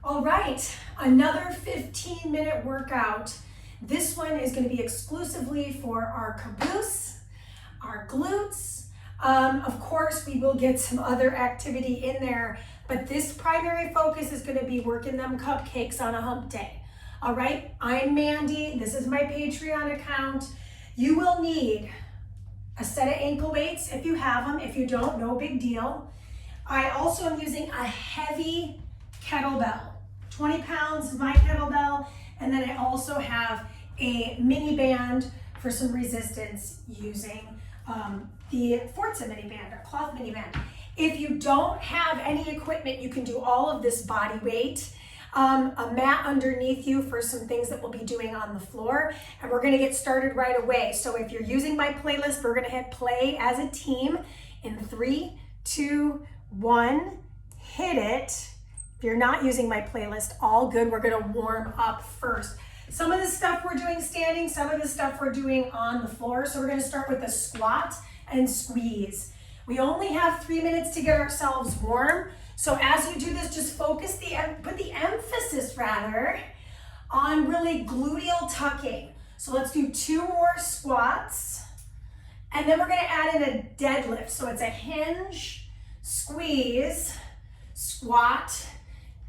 All right, another 15-minute workout. This one is going to be exclusively for our caboose, our glutes. Of course, we will get some other activity in there, but this primary focus is going to be working them cupcakes on a hump day. All right, I'm Mandy. This is my Patreon account. You will need a set of ankle weights if you have them. If you don't, no big deal. I also am using a heavy kettlebell, 20 pounds my kettlebell, and then I also have a mini band for some resistance using the Forza mini band or cloth mini band. If you don't have any equipment, you can do all of this body weight. A mat underneath you for some things that we'll be doing on the floor, and we're gonna get started right away. So if you're using my playlist, we're gonna hit play as a team in 3, 2, 1, hit it. If you're not using my playlist, all good. We're gonna warm up first. Some of the stuff we're doing standing, some of the stuff we're doing on the floor. So we're gonna start with a squat and squeeze. We only have 3 minutes to get ourselves warm. So as you do this, just put the emphasis rather on really gluteal tucking. So let's do 2 more squats. And then we're gonna add in a deadlift. So it's a hinge, squeeze, squat,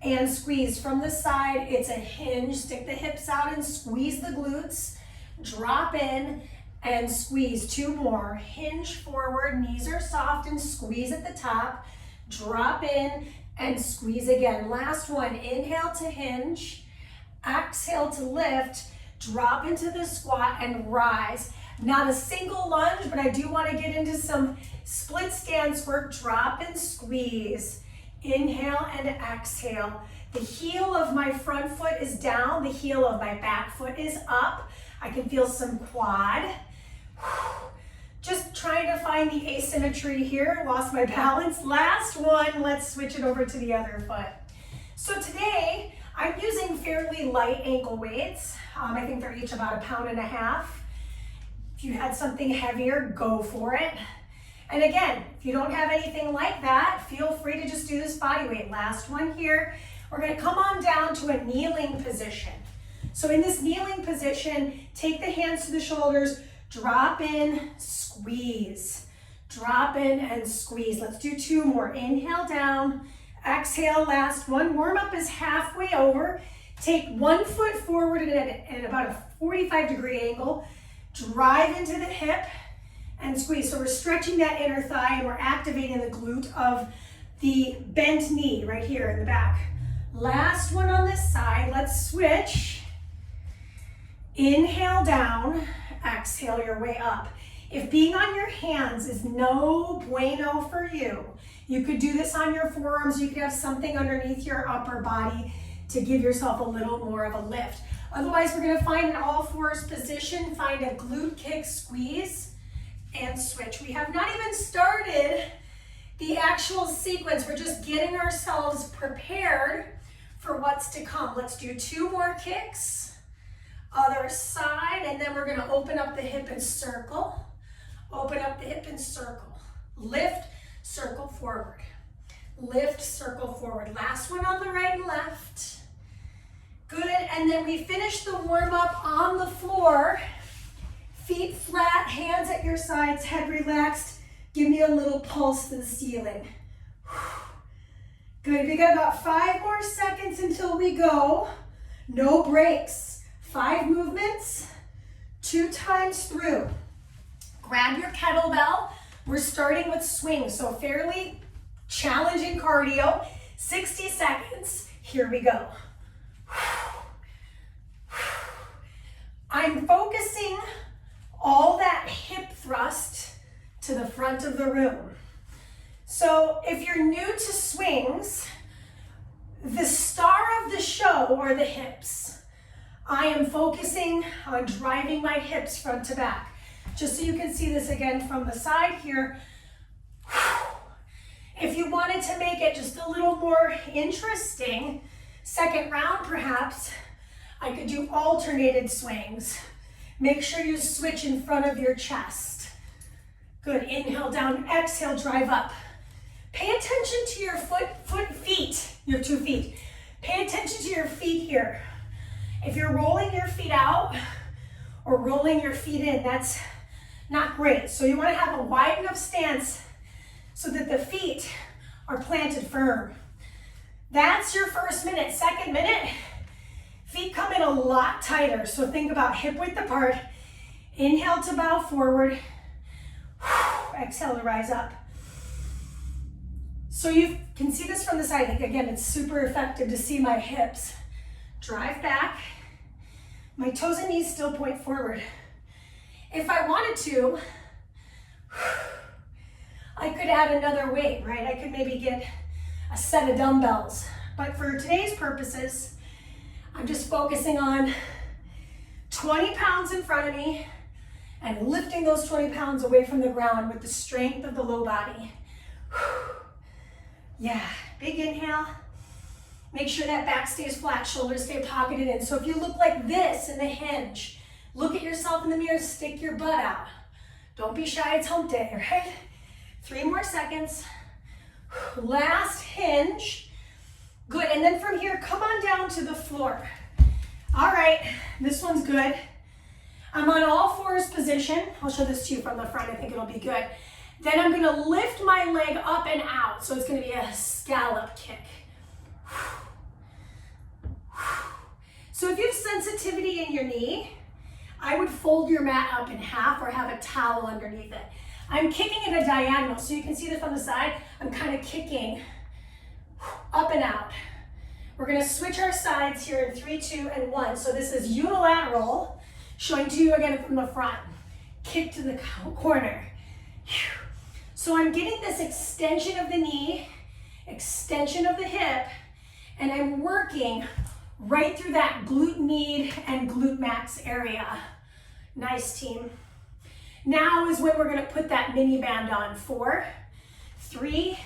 and squeeze. From the side, it's a hinge. Stick the hips out and squeeze the glutes. Drop in and squeeze. 2 more. Hinge forward, knees are soft and squeeze at the top. Drop in and squeeze again. Last one, inhale to hinge, exhale to lift, drop into the squat and rise. Not a single lunge, but I do want to get into some split stance work. Drop and squeeze. Inhale and exhale. The heel of my front foot is down. The heel of my back foot is up. I can feel some quad. Just trying to find the asymmetry here. Lost my balance. Last one. Let's switch it over to the other foot. So today, I'm using fairly light ankle weights. I think they're each about 1.5 pounds. If you had something heavier, go for it. And again, if you don't have anything like that, feel free to just do this body weight. Last one here. We're going to come on down to a kneeling position. So in this kneeling position, take the hands to the shoulders, drop in, squeeze. Drop in and squeeze. Let's do 2 more. Inhale down, exhale, last one. Warm up is halfway over. Take 1 foot forward at about a 45-degree angle. Drive into the hip and squeeze. So we're stretching that inner thigh and we're activating the glute of the bent knee right here in the back. Last one on this side. Let's switch. Inhale down, exhale your way up. If being on your hands is no bueno for you, you could do this on your forearms. You could have something underneath your upper body to give yourself a little more of a lift. Otherwise, we're gonna find an all-fours position, find a glute kick squeeze, and switch. We have not even started the actual sequence. We're just getting ourselves prepared for what's to come. Let's do 2 more kicks. Other side, and then we're going to open up the hip and circle. Open up the hip and circle. Lift, circle forward. Lift, circle forward. Last one on the right and left. Good, and then we finish the warm-up on the floor. Feet flat, hands at your sides, head relaxed. Give me a little pulse to the ceiling. Good, we got about 5 more seconds until we go. No breaks. 5 movements, 2 times through. Grab your kettlebell. We're starting with swing, so fairly challenging cardio. 60 seconds. Here we go. I'm focusing all that hip thrust to the front of the room. So if you're new to swings, the star of the show are the hips. I am focusing on driving my hips front to back. Just so you can see this again from the side here. If you wanted to make it just a little more interesting, second round perhaps, I could do alternated swings. Make sure you switch in front of your chest. Good, inhale down, exhale, drive up. Pay attention to your feet, your 2 feet. Pay attention to your feet here. If you're rolling your feet out or rolling your feet in, that's not great. So you want to have a wide enough stance so that the feet are planted firm. That's your first minute. Second minute, feet come in a lot tighter. So think about hip width apart. Inhale to bow forward. Exhale to rise up. So you can see this from the side. Again, it's super effective to see my hips drive back. My toes and knees still point forward. If I wanted to, I could add another weight, right? I could maybe get a set of dumbbells. But for today's purposes, I'm just focusing on 20 pounds in front of me and lifting those 20 pounds away from the ground with the strength of the low body. Yeah, big inhale. Make sure that back stays flat, shoulders stay pocketed in. So if you look like this in the hinge, look at yourself in the mirror, stick your butt out. Don't be shy, it's hump day, right? 3 more seconds. Last hinge. Good, and then from here, come on down to the floor. All right, this one's good. I'm on all fours position. I'll show this to you from the front, I think it'll be good. Then I'm gonna lift my leg up and out, so it's gonna be a scallop kick. So if you have sensitivity in your knee, I would fold your mat up in half or have a towel underneath it. I'm kicking at a diagonal, so you can see this on the side. I'm kind of kicking up and out. We're gonna switch our sides here in 3, 2, and 1. So this is unilateral, showing to you again from the front. Kick to the corner. So I'm getting this extension of the knee, extension of the hip, and I'm working right through that glute med and glute max area. Nice, team. Now is when we're gonna put that mini band on. 4, 3,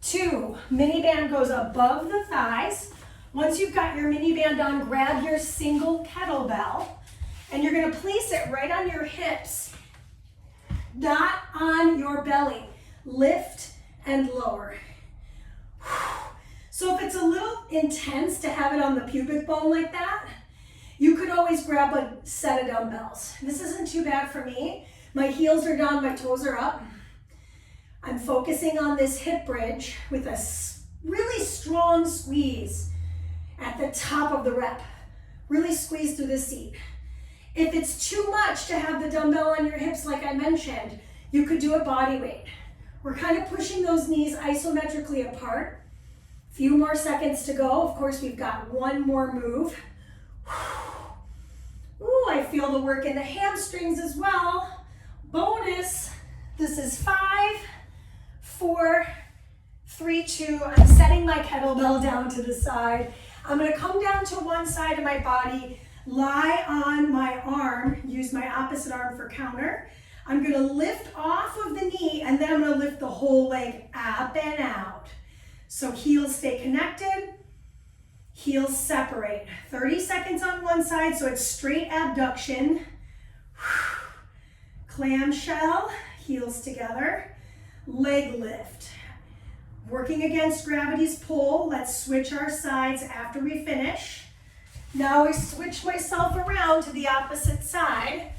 2. Mini band goes above the thighs. Once you've got your mini band on, grab your single kettlebell, and you're gonna place it right on your hips, not on your belly. Lift and lower. So if it's a little intense to have it on the pubic bone like that, you could always grab a set of dumbbells. This isn't too bad for me. My heels are down, my toes are up. I'm focusing on this hip bridge with a really strong squeeze at the top of the rep. Really squeeze through the seat. If it's too much to have the dumbbell on your hips, like I mentioned, you could do a body weight. We're kind of pushing those knees isometrically apart. Few more seconds to go. Of course, we've got one more move. Ooh, I feel the work in the hamstrings as well. Bonus. This is 5, 4, 3, 2. I'm setting my kettlebell down to the side. I'm gonna come down to one side of my body, lie on my arm, use my opposite arm for counter. I'm gonna lift off of the knee, and then I'm gonna lift the whole leg up and out. So heels stay connected, heels separate. 30 seconds on one side, so it's straight abduction. Clamshell, heels together, leg lift. Working against gravity's pull, let's switch our sides after we finish. Now I switch myself around to the opposite side.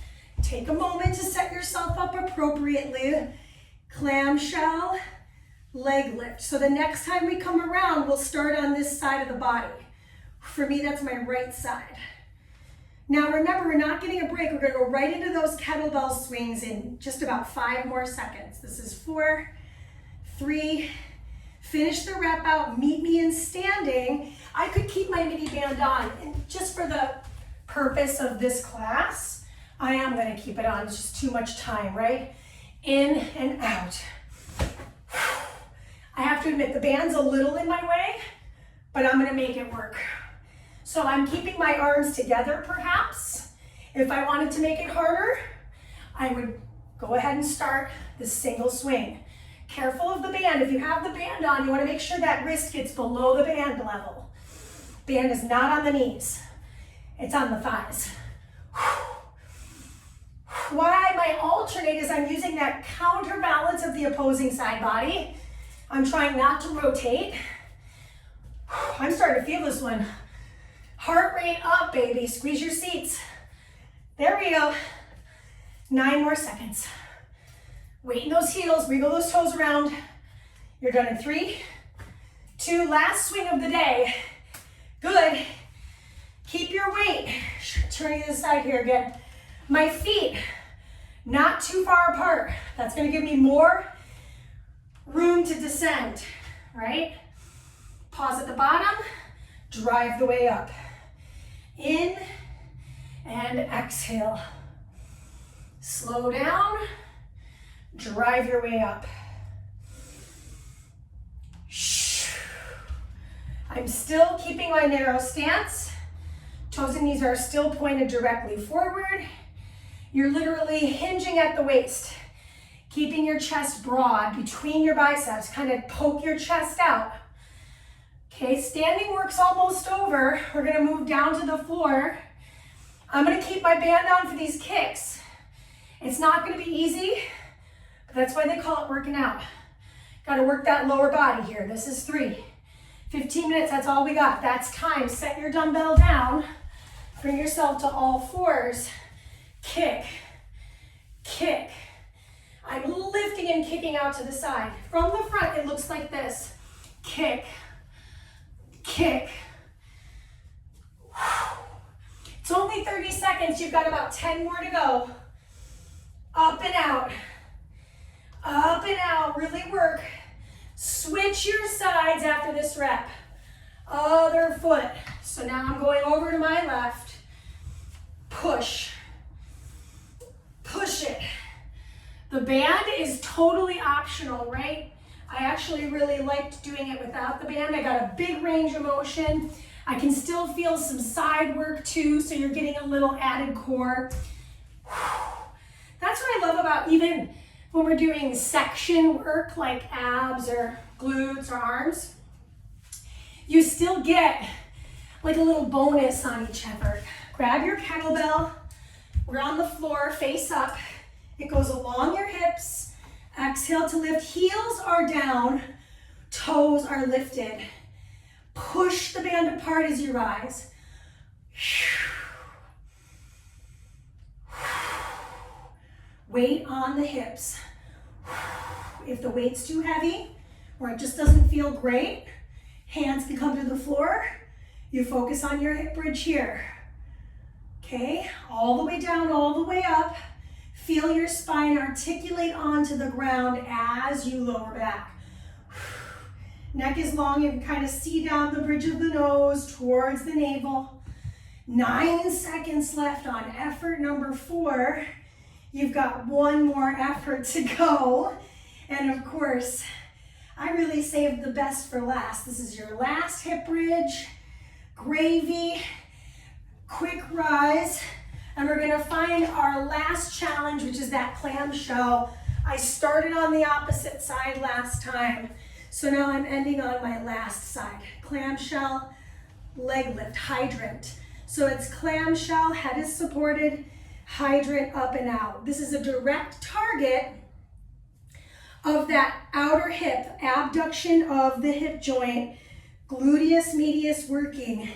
Take a moment to set yourself up appropriately. Clamshell, leg lift. So the next time we come around, we'll start on this side of the body. For me, that's my right side. Now remember, we're not getting a break. We're gonna go right into those kettlebell swings in just about 5 more seconds. This is 4, 3, finish the rep out, meet me in standing. I could keep my mini band on, and just for the purpose of this class, I am gonna keep it on. It's just too much time, right? In and out. I have to admit, the band's a little in my way, but I'm gonna make it work. So I'm keeping my arms together, perhaps. If I wanted to make it harder, I would go ahead and start the single swing. Careful of the band. If you have the band on, you wanna make sure that wrist gets below the band level. Band is not on the knees. It's on the thighs. Why my alternate is I'm using that counterbalance of the opposing side body. I'm trying not to rotate. I'm starting to feel this one. Heart rate up, baby. Squeeze your seats. There we go. 9 more seconds. Weight in those heels, wiggle those toes around. You're done in 3, 2, last swing of the day. Good. Keep your weight. Turning to the side here again. My feet, not too far apart. That's gonna give me more room to descend, right? Pause at the bottom, drive the way up. In and exhale. Slow down, drive your way up. I'm still keeping my narrow stance. Toes and knees are still pointed directly forward. You're literally hinging at the waist, keeping your chest broad between your biceps. Kind of poke your chest out. Okay, standing work's almost over. We're gonna move down to the floor. I'm gonna keep my band on for these kicks. It's not gonna be easy, but that's why they call it working out. Gotta work that lower body here. This is 3. 15 minutes, that's all we got. That's time. Set your dumbbell down. Bring yourself to all fours. Kick, kick. I'm lifting and kicking out to the side. From the front, it looks like this. Kick, kick. It's only 30 seconds. You've got about 10 more to go. Up and out. Up and out. Really work. Switch your sides after this rep. Other foot. So now I'm going over to my left. Push. Push it. The band is totally optional, right? I actually really liked doing it without the band. I got a big range of motion. I can still feel some side work too, so you're getting a little added core. That's what I love about even when we're doing section work like abs or glutes or arms. You still get like a little bonus on each effort. Grab your kettlebell. We're on the floor, face up. It goes along your hips. Exhale to lift. Heels are down. Toes are lifted. Push the band apart as you rise. Weight on the hips. If the weight's too heavy or it just doesn't feel great, hands can come to the floor. You focus on your hip bridge here. Okay, all the way down, all the way up. Feel your spine articulate onto the ground as you lower back. Neck is long, you can kind of see down the bridge of the nose towards the navel. 9 seconds left on effort number 4. You've got 1 more effort to go. And of course, I really saved the best for last. This is your last hip bridge, gravy, quick rise. And we're gonna find our last challenge, which is that clamshell. I started on the opposite side last time. So now I'm ending on my last side. Clamshell, leg lift, hydrant. So it's clamshell, head is supported, hydrant up and out. This is a direct target of that outer hip, abduction of the hip joint, gluteus medius working.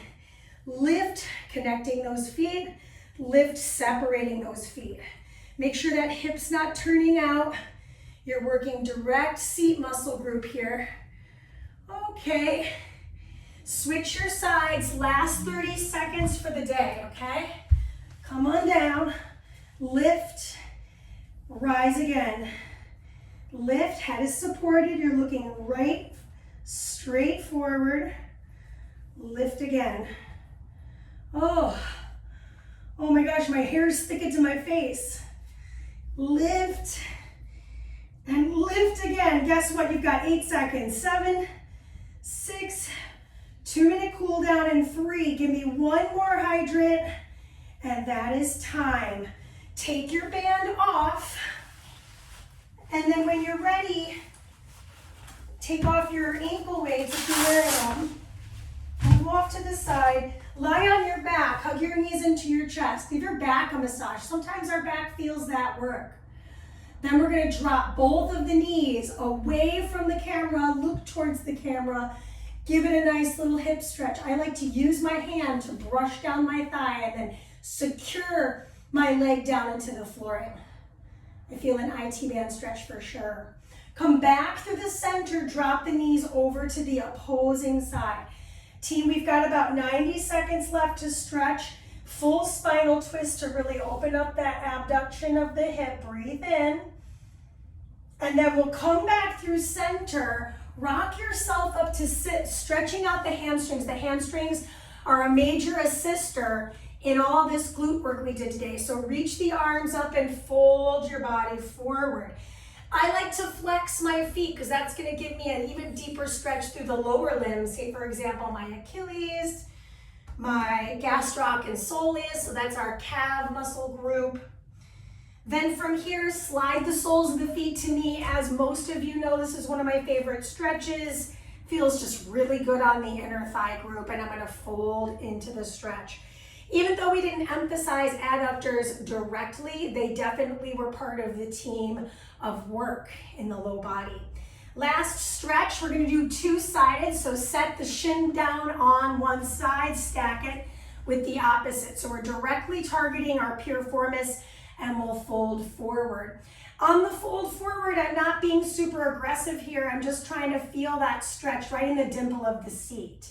Lift, connecting those feet, lift, separating those feet. Make sure that hip's not turning out. You're working direct seat muscle group here. Okay. Switch your sides, last 30 seconds for the day, okay? Come on down, lift, rise again. Lift, head is supported, you're looking right, straight forward. Lift again. Oh my gosh, my hair is sticking to my face. Lift, and lift again. Guess what? You've got 8 seconds. 7, 6, 2-minute cool down, and 3. Give me 1 more hydrant, and that is time. Take your band off, and then when you're ready, take off your ankle weights if you're wearing them. Move off to the side. Lie on your back. Hug your knees into your chest. Give your back a massage. Sometimes our back feels that work. Then we're going to drop both of the knees away from the camera, look towards the camera, Give it a nice little hip stretch. I like to use my hand to brush down my thigh and then secure my leg down into the flooring. I feel an IT band stretch for sure. Come back through the center, drop the knees over to the opposing side. Team, we've got about 90 seconds left to stretch. Full spinal twist to really open up that abduction of the hip. Breathe in. And then we'll come back through center. Rock yourself up to sit, stretching out the hamstrings. The hamstrings are a major assister in all this glute work we did today. So reach the arms up and fold your body forward. I like to flex my feet because that's going to give me an even deeper stretch through the lower limbs. Say, for example, my Achilles, my gastroc and soleus, so that's our calf muscle group. Then from here, slide the soles of the feet to me. As most of you know, this is one of my favorite stretches. Feels just really good on the inner thigh group, and I'm going to fold into the stretch. Even though we didn't emphasize adductors directly, they definitely were part of the team of work in the low body. Last stretch, we're going to do two-sided, so set the shin down on one side, stack it with the opposite. So we're directly targeting our piriformis, and we'll fold forward. On the fold forward, I'm not being super aggressive here. I'm just trying to feel that stretch right in the dimple of the seat.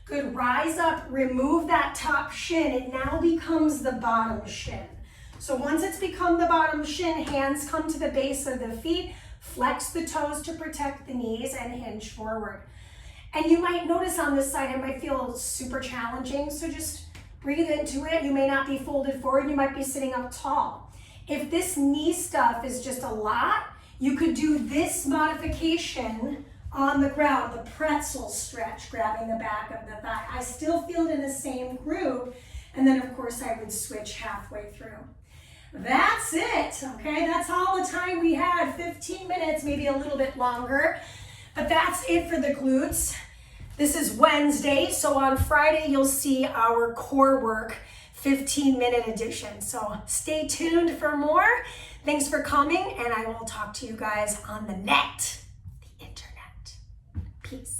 Good, rise up, remove that top shin. It now becomes the bottom shin. So once it's become the bottom shin, hands come to the base of the feet, flex the toes to protect the knees, and hinge forward. And you might notice on this side, it might feel super challenging, so just breathe into it. You may not be folded forward, you might be sitting up tall. If this knee stuff is just a lot, you could do this modification on the ground, the pretzel stretch, grabbing the back of the thigh. I still feel it in the same groove, and then of course I would switch halfway through. That's it, okay? That's all the time we had, 15 minutes, maybe a little bit longer, but that's it for the glutes. This is Wednesday, so on Friday you'll see our core work 15-minute edition. So stay tuned for more. Thanks for coming, and I will talk to you guys on the net, the internet. Peace.